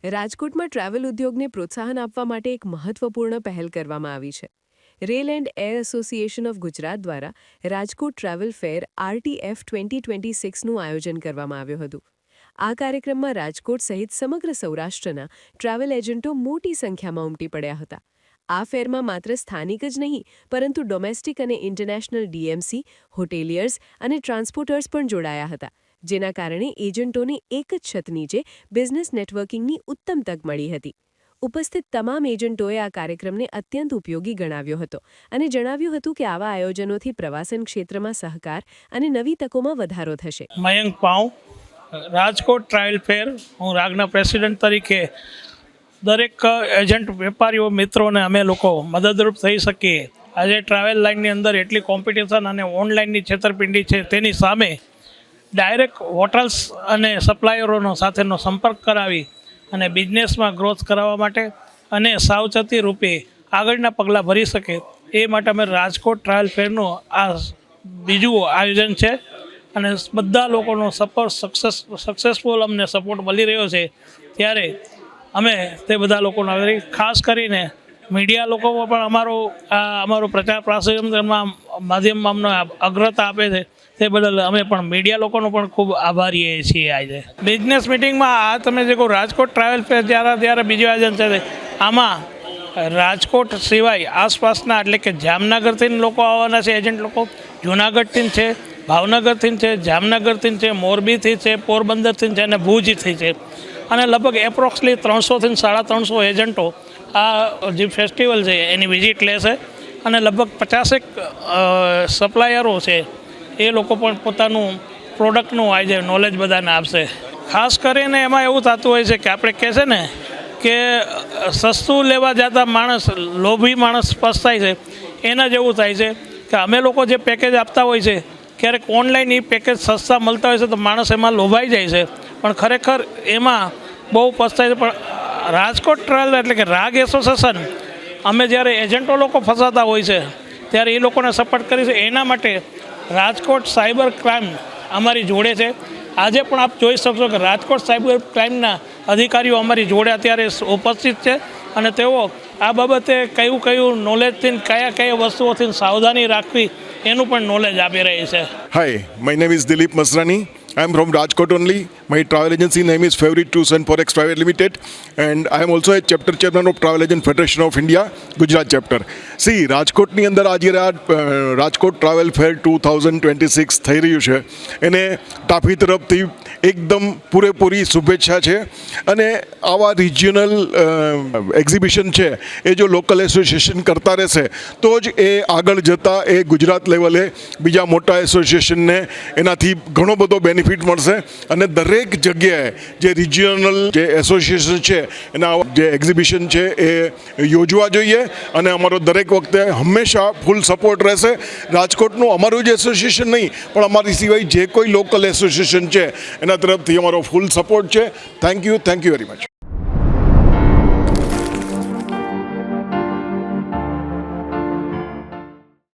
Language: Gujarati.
રાજકોટમાં ટ્રાવેલ ઉદ્યોગને પ્રોત્સાહન આપવા માટે એક મહત્વપૂર્ણ પહેલ કરવામાં આવી છે. Rail and air association of Gujarat દ્વારા રાજકોટ ટ્રાવેલ ફેર RTF 2026નું આયોજન કરવામાં આવ્યું હતું. આ કાર્યક્રમમાં રાજકોટ સહિત સમગ્ર સૌરાષ્ટ્રના ટ્રાવેલ એજન્ટો મોટી સંખ્યામાં ઉમટી પડ્યા હતા. આ ફેરમાં માત્ર સ્થાનિક જ નહીં પરંતુ ડોમેસ્ટિક અને ઇન્ટરનેશનલ DMC, હોટેલિયર્સ અને ટ્રાન્સપોર્ટર્સ પણ જોડાયા હતા, જેના કારણે એજન્ટોને એક જ છત નીચે બિઝનેસ નેટવર્કિંગની ઉત્તમ તક મળી હતી. ઉપસ્થિત તમામ એજન્ટોએ આ કાર્યક્રમને અત્યંત ઉપયોગી ગણાવ્યો હતો અને જણાવ્યું હતું કે આવા આયોજનોથી પ્રવાસન ક્ષેત્રમાં સહકાર અને નવી તકોમાં વધારો થશે. મયંક પાઉ, રાજકોટ ટ્રાવેલ ફેર, હું રાગના પ્રેસિડેન્ટ તરીકે દરેક એજન્ટ વેપારીઓ મિત્રોને અમે લોકો મદદરૂપ થઈ શકીએ. આજે ટ્રાવેલ લાઇનની અંદર એટલી કોમ્પિટિશન અને ઓનલાઈનની છેતરપિંડી છે, તેની સામે ડાયરેક્ટ હોટલ્સ અને સપ્લાયરોનો સાથેનો સંપર્ક કરાવી અને બિઝનેસમાં ગ્રોથ કરાવવા માટે અને સાવચેતી રૂપે આગળના પગલાં ભરી શકે એ માટે અમે રાજકોટ ટ્રાવેલ ફેરનું આ બીજું આયોજન છે અને બધા લોકોનો સક્સેસફુલ અમને સપોર્ટ મળી રહ્યો છે. ત્યારે અમે તે બધા લોકોનો ખાસ કરીને મીડિયા લોકો પણ અમારો પ્રચાર પ્રસારમાં માધ્યમમાં અમને અગ્રતા આપે છે. તે બદલ અમે પણ મીડિયા લોકોનો પણ ખૂબ આભારી છીએ. આજે બિઝનેસ મિટિંગમાં આ તમે જે કહો રાજકોટ ટ્રાવેલ ફેર ત્યારે બીજું આયોજન છે. આમાં રાજકોટ સિવાય આસપાસના એટલે કે જામનગરથી લોકો આવવાના છે, એજન્ટ લોકો જૂનાગઢથી છે, ભાવનગરથી છે, જામનગરથી છે, મોરબીથી છે, પોરબંદરથી છે અને ભુજથી છે. અને લગભગ એપ્રોક્સલી 300થી 350 એજન્ટો આ જે ફેસ્ટિવલ છે એની વિઝિટ લેશે અને લગભગ 50 સપ્લાયરો છે એ લોકો પણ પોતાનું પ્રોડક્ટનું આજે નોલેજ બધાને આપશે. ખાસ કરીને એમાં એવું થતું હોય છે કે આપણે કહે છે ને કે સસ્તું લેવા જતા માણસ, લોભી માણસ પસ્તાય છે, એના જેવું થાય છે કે અમે લોકો જે પેકેજ આપતા હોય છે ક્યારેક ઓનલાઈન એ પેકેજ સસ્તા મળતા હોય છે તો માણસ એમાં લોભાઈ જાય છે, પણ ખરેખર એમાં બહુ પસ્તાય છે. પણ રાજકોટ ટ્રાવેલ એટલે કે રાગ એસોસિએશન અમે જ્યારે એજન્ટો લોકો ફસાતા હોય છે ત્યારે એ લોકોને સપોર્ટ કરી છે. એના માટે રાજકોટ સાયબર ક્રાઇમ અમારી જોડે છે. આજે પણ આપ જોઈ શકશો કે રાજકોટ સાયબર ક્રાઇમના અધિકારીઓ અમારી જોડે અત્યારે ઉપસ્થિત છે અને તેઓ આ બાબતે કયું નોલેજથી કયા વસ્તુઓથી સાવધાની રાખવી એનું પણ નોલેજ આપી રહી છે. Hi, my name is Dilip Masrani. I am from Rajkot only. My travel agency name is Favorite Tours and Forex Private Limited, and I am also a chapter chairman of Travel Agent Federation of India, Gujarat chapter. See, Rajkot ની અંદર આજે રાજકોટ ટ્રાવેલ ફેર 2026 થઈ રહ્યું છે એને તાપી તરફથી એકદમ પૂરેપૂરી શુભેચ્છા છે. અને આવા રિજિયનલ એક્ઝિબિશન છે એ જો લોકલ એસોસિએશન કરતા રહેશે તો જ એ આગળ જતાં એ ગુજરાત લેવલે બીજા મોટા એસોસિએશનને એનાથી ઘણો બધો બેનિફિટ મળશે. અને દરેક જગ્યાએ જે રિજિયનલ જે એસોસિએશન છે એના જે એક્ઝિબિશન છે એ યોજવા જોઈએ અને અમારો દરેક વખતે હંમેશા ફૂલ સપોર્ટ રહેશે. રાજકોટનું અમારું જ એસોસિએશન નહીં પણ અમારી સિવાય જે કોઈ લોકલ એસોસિએશન છે એના તરફથી અમારો ફૂલ સપોર્ટ છે. Thank you very much.